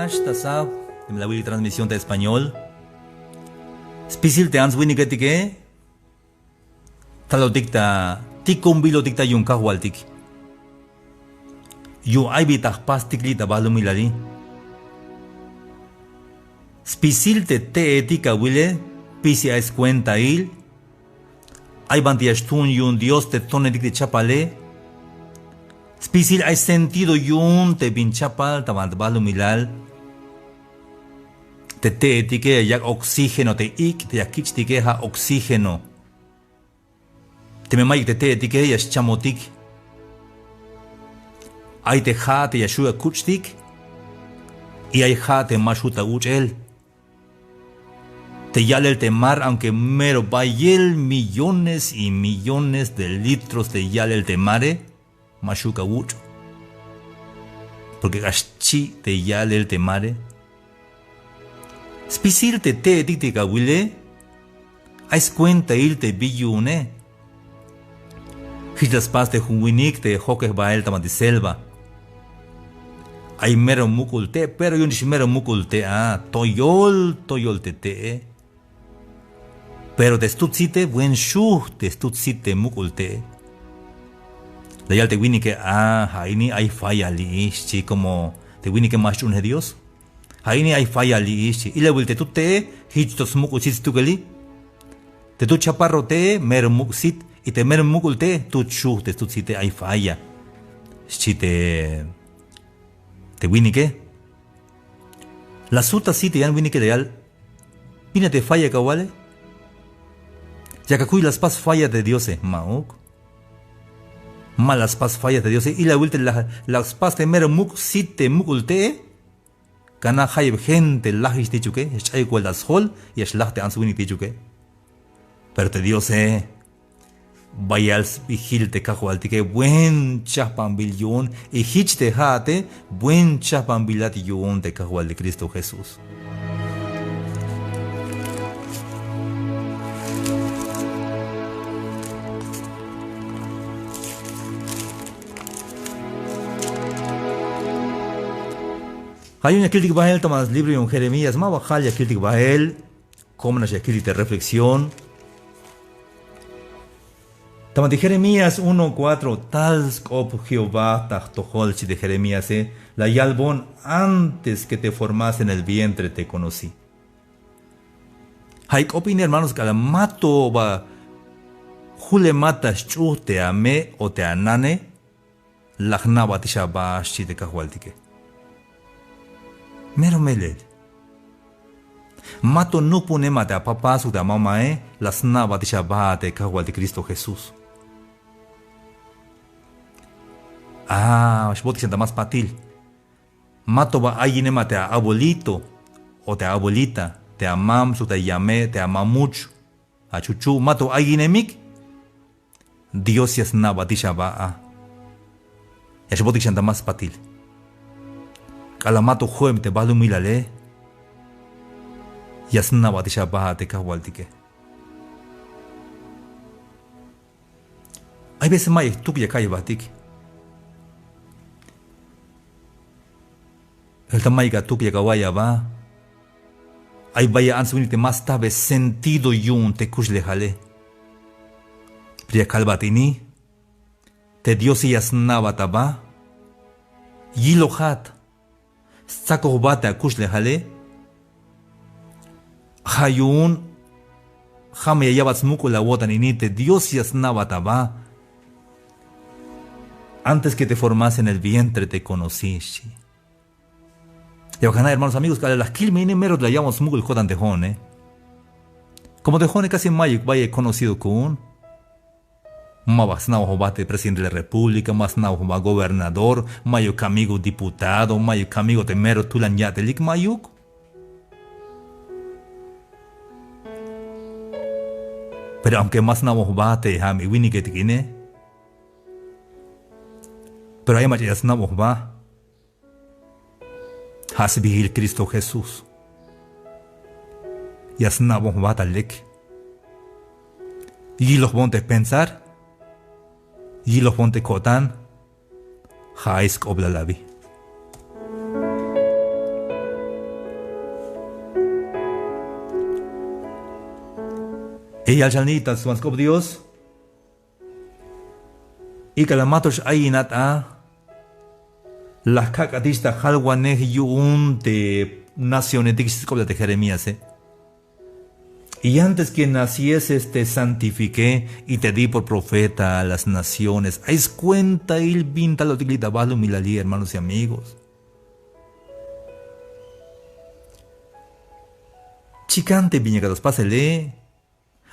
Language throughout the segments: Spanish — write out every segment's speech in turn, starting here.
Hash, Tasab, en la Wii transmisión de español. Spisil te ans winiketique. Talo dicta, tikumbilo dicta yunka waltik. Yu aibitah pastikli tabalumilari. Spisil te etica wile, pisi es cuenta il. Hay bandiastun yun Dios te tonedik de chapale. Spisil hay sentido yun te binchapal tabandbalumilal. Te etique yak oxígeno te ik te yakichtike ha oxígeno. Te me maik te etique yash chamotik. Hay te ha te yashua kuchtik. Y hay ha te mashuta uchel. Te yale el temar, aunque mero bayel millones y millones de litros de yale el temare, mashuka ucho. Porque gachi te yale el temare. Spisil te etica wile, haz cuenta il te billune. Hitas pas te huinik te hoques bael tama de selva. Hay mero mukulte, pero yunish mero mukulte, toyol te. Pero te stutzite, buen shu, te stutzite mukulte. La yal te wini que, haini hay falla li, chi como te wini que más un de Dios. Haini hay falla li, chi. Y le vuelte tu te, hichtos mukusit tu gali. Te tu chaparro te, mero muksit, y te mero mukulte, tu shu, te stutzite hay falla. Chi te wini que. La suta si te yan wini que de al. Vine te falla kawale. Ya que cuy las paz fallas de Dios, mauk. Malas paz fallas de Dios, y la vuelta las paz de mero muk site mukulte. Kana hayb gente lahish de chuke, chay cual das hol, y es lahte answini de chuke. Pero te Dios, vayals vigil te cajualtique, buen chapambilion, y hich te hate, buen chapambilation te cajual de Cristo Jesús. Hay una crítica Bael, Tomás Libre y un Jeremías, más bajal ya crítica Bael, como una crítica de reflexión. Tomás de Jeremías 1:4, tal scop Jehová tajtojolchi de Jeremías, la yalbón antes que te formas en el vientre te conocí. Hay opinión, hermanos, que la mato va, jule matas chu te ame o te anane, lagna batisha bashi de cajualtique. Mero melel. Mato no pone mate a papá su de mamá, las navas de Shabbat de cagual de Cristo Jesús. Shbot que sienta más patil. Mato va allí ne mate a abuelito o te abuelita, te amam su te llamé, te amam mucho. A chuchu, mato allí ne mik. Dios es nava de Shabbat. Shbot que sienta más patil. Kalamato juem te balu milale. Yasna batisha baha te kawaltike. Hay veces más tú que cae batik. El tamaika tú que kawaya va. Hay vaya answinite más tabe sentido yun te kushle jale. Pria kalbatini. Te Dios yasna bataba. Yilohat. Sako bata kushle hale. Hayun. Hame yabats muku la wotan inite. Dios yasna bataba. Antes que te formas en el vientre te conocí. Y ojalá, hermanos amigos, que las kilmine meros la llamamos muku el jodan de jone. Como de jone casi mayuk vaya conocido con. Más no bate presidente de la república, más no gobernador, mayo amigo diputado, mayo amigo temero tulan yatelik mayuk. Pero aunque más no bate hami wini que tiene, pero hay más yas no va. Hasbihil Cristo Jesús. Yas no va talek. Y los ponte pensar. Y los ponte cotan, haisk oblalavi. Y al chanita, suanskop Dios. Y calamatos ayinat las cacatista halwanej yun te naciones de Jeremías. Y antes que nacieses te santifiqué y te di por profeta a las naciones. Haz cuenta il vinta lo tiglita balu milali, hermanos y amigos. Chicante viñegados, pásele.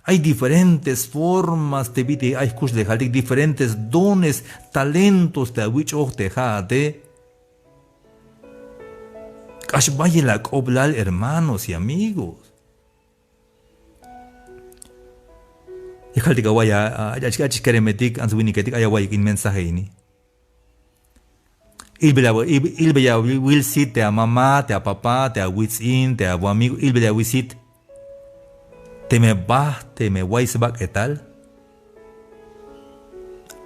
Hay diferentes formas de vida, hay diferentes dones, talentos de awicho de jade. Kashbayela oblal, hermanos y amigos. Y jaltika waya, achikeremetik, answiniketik, ayaway in mensaje ini. Ilbeya will sit te a mamá, te a papá, te a witsin, te a amigo, ilbeya will sit. Te me waisbak et tal.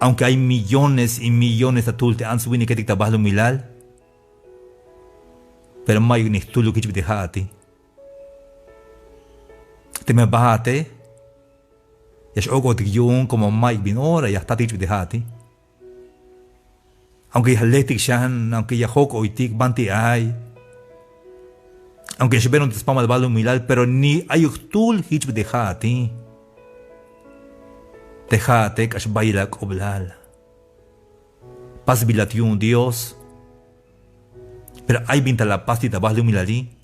Aunque hay millones y millones de tulte answiniketik tabahlu milal. Pero may ni tulu kichbitihati. Te me bate. Yash ogo tigyun como may binora ya tati chbitihati. Aunque ya letik shan, aunque ya hoko oitik banti ay. Aunque ya veron tespama de balu milal, pero ni ayuktul hichbitihati. Tejate kash bailak oblal. Paz bilatiun Dios. Pero hay vinta la paz de balu milali.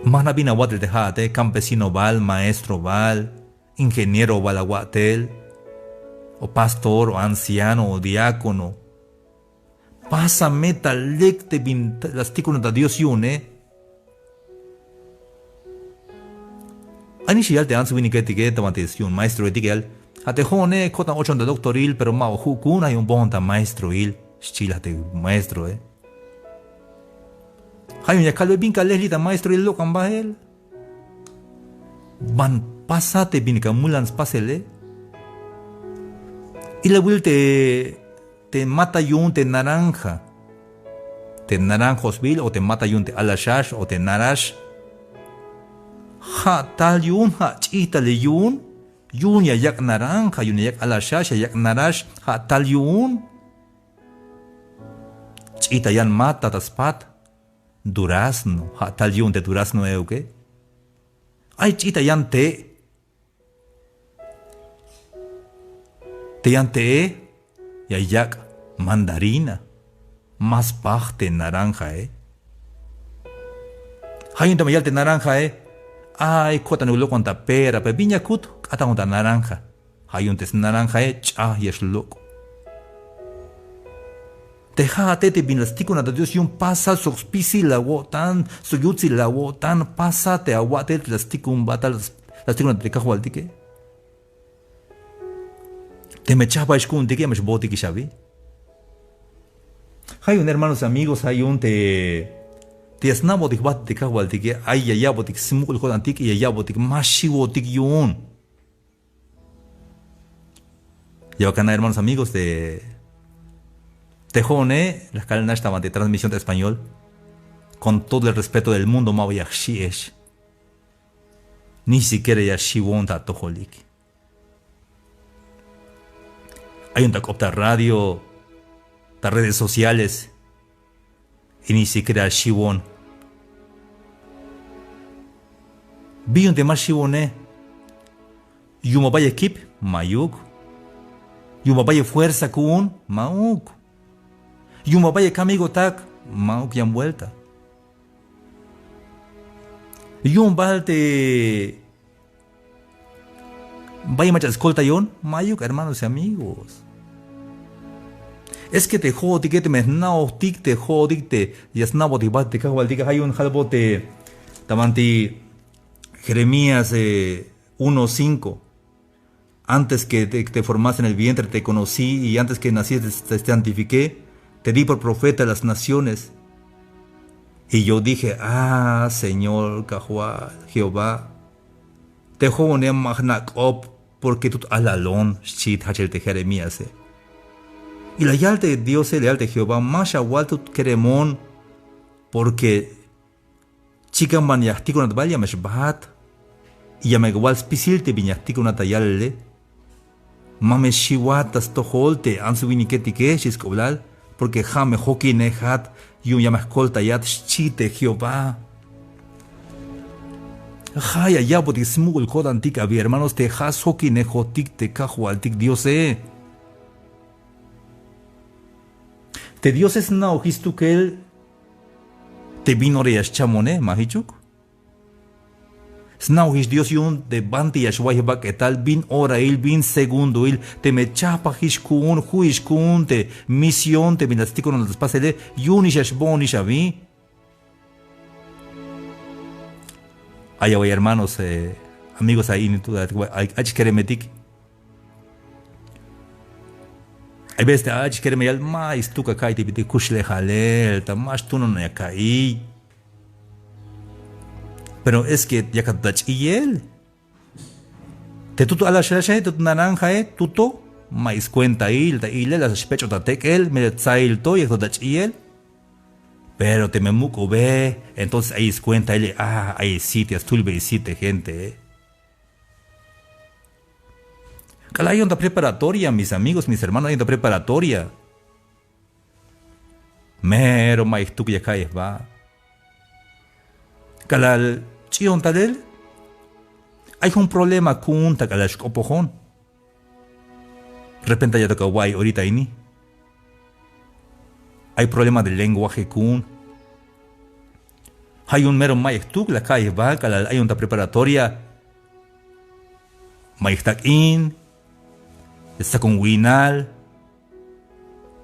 Mana bina watel tejate, campesino val, maestro val, ingeniero val aguatel, o pastor, o anciano, o diácono. Pásame talek te vinta las ticuno da Dios yune. Ani shial te ansu vinike etiqueta matesión, maestro etiquel. Ate jone, cotan ochon de doctoril, pero mao hukuna y un bonta maestro il. Schilate maestro, Hay un calve binka lehlita maestro il lokan bahel. Van pasate binka mulans pasele. Y la will te mata yun te naranja. Te naranjosville o te mata yun te alashash o te narash. Ha tal yun ha chita le yun. Yun ya yak naranja, yun ya yak alashash, ya yak narash. Ha tal yun. Chita yan mata taspat. Durazno, ha tal yun te durazno euke. Ay chita yan te. Te yan te ya yak mandarina. Más parte naranja Hay un tamayal te naranja Ay kota nulo cuanta pera, pe viña kut ata un naranja. Hay un tes naranja cha yesh loco. Tejate te bin las ticuna de Dios y un pasa soxpisi la wotan, suyutsi la wotan, pasa te aguate las ticun batal las ticuna de cajualtique. Te me chapa escun tique me boti que xavi. Hay un hermanos amigos, hay un te asnabotik bat de cajualtique, ay ya botik simul jodantik y ya botik mashiwotik yun. Y acá hermanos amigos de Tejone, las cadenas estaban de transmisión de español, con todo el respeto del mundo, Mao Yaxiesh. Ni siquiera Yaxibonta Tojolik. Hay un tacopta radio, las redes sociales, y ni siquiera Shibon. Vi un tema Shibone. Yumo vaya equip, Mayuk. Yumo vaya fuerza kun, Mauk. Yumo vaya camigo tak, Mauk yan vuelta. Yum balte. Vaya macha escolta yon, Mayuk, hermanos y amigos. Es que te jodik, que te mesnao tik, te jodik, te yasnabo te bat, te cago al tika, hay un jalbote. Tamanti Jeremías 1:5. Antes que te formaste en el vientre te conocí y antes que nacieras te santifiqué, te di por profeta a las naciones. Y yo dije, Señor, Cajuá, Jehová, te jone magnak op, porque tú alalón, shit, hachel te Jeremías. Y la leal de Dios, leal de Jehová, más agualto queremón, porque chica man yahtikon at vaya meshbat. Y ya me igual spisil te viñactica una tallale. Mame shiwatas tojolte, ansu viniketike, chiscoblal, porque jame hoki nehat, y un yamascolta yat chite Jehová. Jaya ya porque smugul kodantik abi hermanos te has hoki nejotik te kajualtik Dios Te Dios es na ojistu que él te vino reyas chamone, mahichuk. Snau his Dios yun de banti yashwai ba que tal bin ora il bin segundo il te me chapa hishkun huishkun te misión te binastiko no las pasele yunish ashbonish avi. Ay, hermanos, amigos ahí, hay keremetik. Hay veces hay keremeyal mais tu kakai te pite kushle halel, tamas tu no yakai. Pero es que ya catach y él. Te tuto a la shashe, tu naranja, tuto, mais cuenta il, las especho tatek él, me tzail to y catach y él. Pero te me muco ve, entonces ahí es cuenta él, hay sitios, tulbe y site gente. Cala hay una preparatoria, mis amigos, mis hermanos, hay una preparatoria. Mero mais tu que ya caes va. Calal chion talel hay un problema con calal opojón. De repente ya toca guay ahorita ini. Hay problema de lenguaje con. Hay un mero maestuk la calle va calal hay una preparatoria. Maestak in. Está con winal.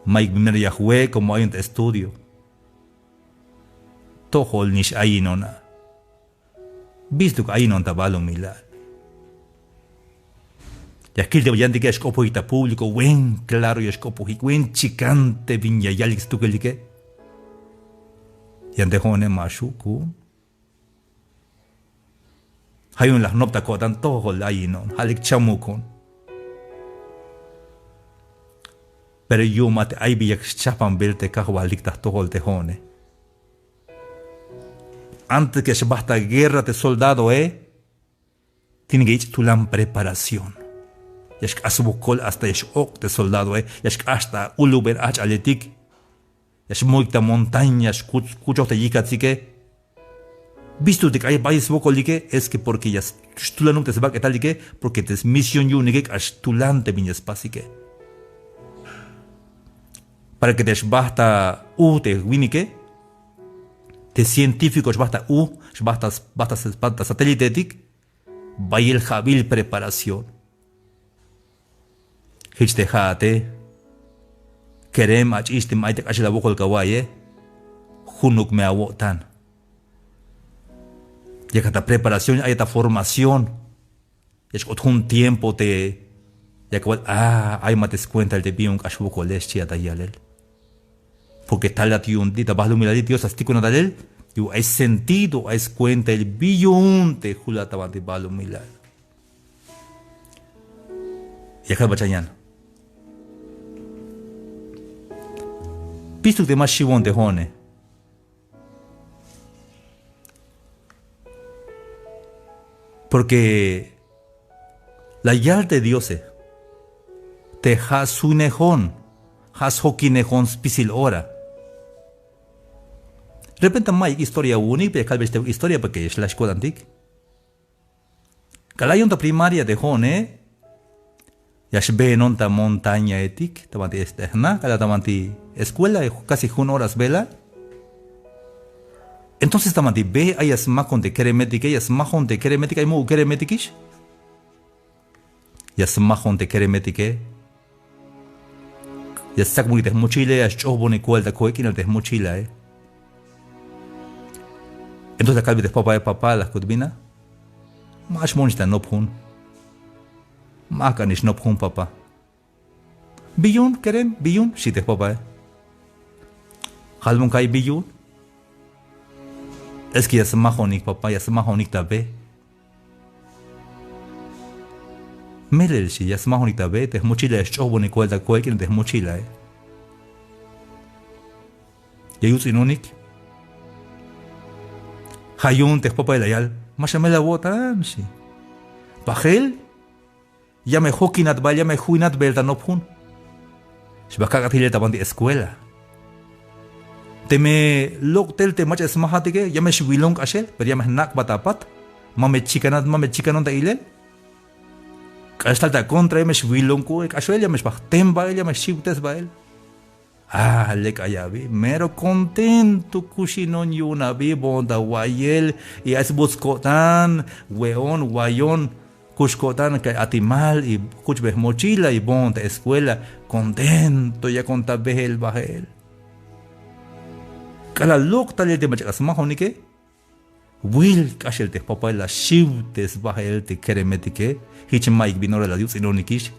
Maik primero ya jugué como hay un estudio. Tohol nish ahí nona. Visto que ahí no tabalo milal. Y aquí te vayan de que escopo ita público, buen claro y escopo y buen chicante viña y alix tu que like. Y ante jone mashuku. Hay un las nopta cotan todo ahí no, halik chamukon. Pero yo mate ahí vi chapan verte cajo halik tas todo el tejone. Antes que se basta guerra de soldado, tiene que ir tu la preparación. Ya es que asubukol hasta es ok de soldado, ya es que hasta uluber ach aletik. Ya es muita montañas, cucho te yica, así que. Visto de que hay países bocolique, es que porque ya tu la nunca se va a quitar, porque te es misión yunike, as tu lante viñas pasique. Para que te basta te winike. De científicos basta basta satélite vaya el jabil preparación. Hichte jate querem ach istim aite ach la bokol kawaye junuk me awotan. Ya que esta preparación hay esta formación. Ya que un tiempo te ya que hay mates cuenta el de bion ach bokol eschia tayalel. Porque tal la tiundita vas lumiladi Dios asti con dalel yo hay sentido hay cuenta el billón te julata bandi balu milal y acá bachayan visto de más shibon de hone porque la yal de Dios te has sunejón has hokinejón spisil ora. De repente hay historia única, pero tal vez historia porque es la escuela antigua. Calai una primaria de jone, ya se ve en una montaña etic, tamante externa, cada tamante escuela casi 1 hora vela. Entonces tamante ve hay asmacon de keremetik, hay asmacon de keremetik, hay mu keremetikish. Y asmacon de keremetik. Ya sac muy de mochila, ya chobo ni cuelta coequina de mochila, Entonces acá de papá las codbina. Más monista no pun. Macanish no pun papá. Billun querem billun si te papá. Halbon kai billun. Es que ya se majonik papá ya se majonik tabe. Melel si ya se majonik tabe te mochila es chobo ni cuelta coequina de mochila. Ya yus inonik. Hayun te papá de la yal, más me la botan, sí. Bajel, ya me hokinat ba, ya me huinat belta no pun. Shbakagatile taban de escuela. Te me loktel te mach esmahatike, ya me shwilong ashel, pero ya me nak batapat. Mame chikanon ta ile. Hasta ta contra ya me shwilong ko, ashel ya me shbachtem ba, ya me shibtes ba el. Ah, le callavi, mero contento kushinon yuna vi bonda wayel y es buscotan, weón, guayón, kushkotan que atimal y kuchbe mochila y bonda escuela, contento ya conta behel bahel. Kala lok tale de machas mahonike, will kashel te papa la shivtes bahel te keremetike, hich maik binora la dios inonikish,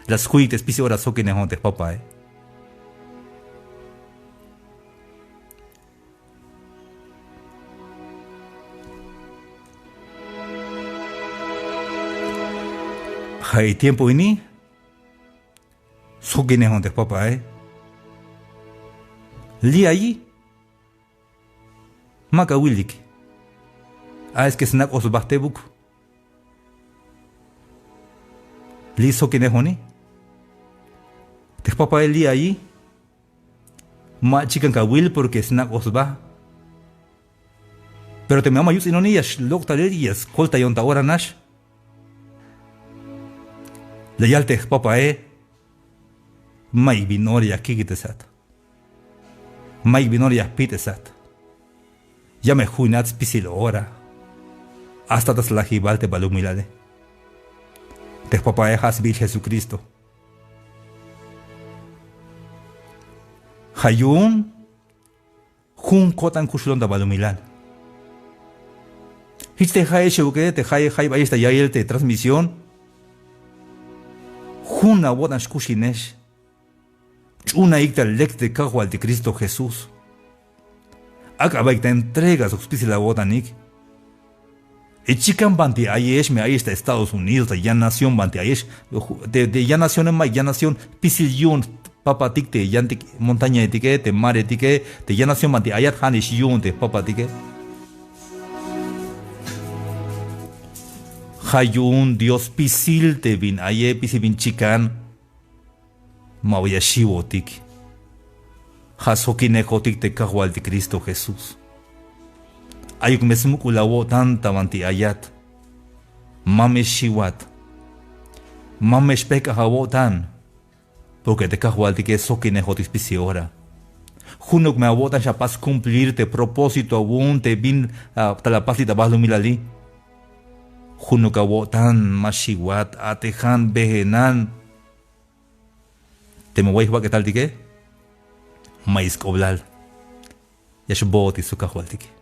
las huites pisora sokine honte papa. Hay tiempo ini, sokine honte papa. Li allí, maka willik. Es que snack os baste buk. Li sokine honi. Te papa li allí, ma chican ka will porque snack os ba. Pero te me ama yus inoni yash lok talerias kolta yonta ora nash. Leyal te papa mai binoria kikitesat. Mai binoria pitesat. Ya me huinat spisil ora. Hasta das la jibal te balumilade. Te papa has bil Jesucristo. Hayun hun kotan kushulon da balumilal. Hich te haye sheuke te haye ba esta yael te transmisión. Una boda shkushinesh. Una icta lex de cajual de Cristo Jesús. Acaba icta entrega su justicia la boda nick. Y chican banti ayesh me ahí está Estados Unidos, ya nación banti ayesh. De ya nación en mai, ya nación pisillun papatik te yantik montaña etique, te mar etique, de ya nación banti ayat hanish yun te papatique. Hayun Dios pisil te vin aye pisi vin chikan mawaya shiwotik hasokinekotik te kahual de Cristo Jesús ayuk mesmukulawo tanta manti ayat mame shiwat mame shpeka hawo tan porque te kahual de que sokinekotik pisi ora junok me awotan shapas cumplir te propósito awun te vin talapasi tabahlu milali Hunukawotan, Mashiwat, Atejan, Behenan. ¿Te me voy a qué tal dike? Maíz coblal. Yashboti su cajualtique.